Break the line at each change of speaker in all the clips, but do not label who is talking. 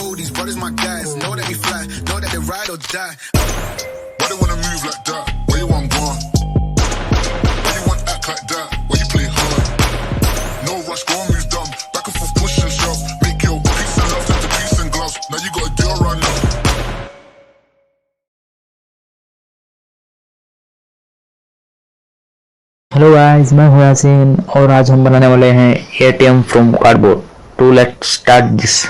know these brothers my guys. Know that we fly, know that they ride or die. Why they wanna move like that? Where you want gone? Why you want act like that? Why you play hard? No rush, go and move dumb. Back and forth, push and shove. Make your peace and love turn to peace and gloves. Now you gotta do it right now.
Hello guys, मैं हूं यासीन और आज हम बनाने वाले हैं ATM from cardboard. To let's start this.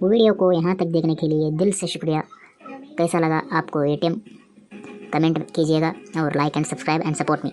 Video को यहाँ तक देखने के लिए दिल से शुक्रिया। कैसा लगा आपको एटीएम? कमेंट कीजिएगा और like and subscribe and support me.